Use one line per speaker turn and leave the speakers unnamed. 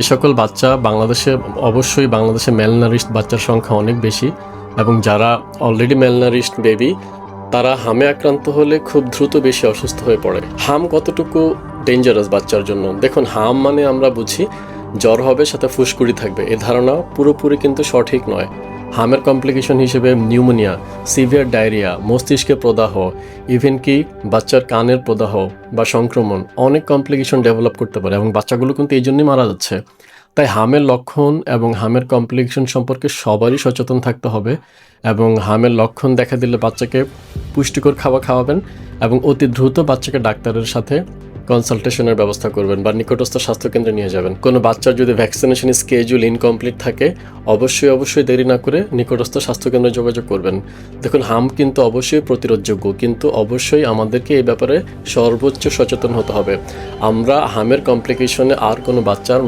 যে সকল বাচ্চা অবশ্যই বাংলাদেশে ম্যালনারিশড বাচ্চার সংখ্যা অনেক বেশি, এবং যারা অলরেডি ম্যালনারিশড বেবি তারা হামে আক্রান্ত হলে খুব দ্রুত বেশি অসুস্থ হয়ে পড়ে। হাম কতটুকু ডেঞ্জারাস বাচ্চার জন্য? দেখুন, হাম মানে আমরা বুঝি জ্বর হবে সাথে ফুসকুড়ি থাকবে, এ ধারণা পুরোপুরি কিন্তু সঠিক নয়। হামের কমপ্লিকেশন হিসেবে নিউমোনিয়া, সিভিয়ার ডায়রিয়া, মস্তিষ্কে প্রদাহ, ইভেন কি বাচ্চার কানের প্রদাহ বা সংক্রমণ, অনেক কমপ্লিকেশন ডেভেলপ করতে পারে, এবং বাচ্চাগুলো কিন্তু এই জন্যই মারা যাচ্ছে। তাই হামের লক্ষণ এবং হামের কমপ্লিকেশন সম্পর্কে সবারই সচেতন থাকতে হবে, এবং হামের লক্ষণ দেখা দিলে বাচ্চাকে পুষ্টিকর খাবার খাওয়াবেন এবং অতি দ্রুত বাচ্চাকে ডাক্তারের সাথে কনসালটেশনের ব্যবস্থা করবেন বা নিকটস্থ স্বাস্থ্যকেন্দ্রে নিয়ে যাবেন। কোনো বাচ্চার যদি ভ্যাকসিনেশন স্কেজুল ইনকমপ্লিট থাকে অবশ্যই দেরি না করে নিকটস্থ স্বাস্থ্যকেন্দ্রে যোগাযোগ করবেন। দেখুন, হাম কিন্তু অবশ্যই প্রতিরোধযোগ্য, কিন্তু অবশ্যই আমাদেরকে এই ব্যাপারে সর্বোচ্চ সচেতন হতে হবে। আমরা হামের কমপ্লিকেশনে আর কোনো বাচ্চার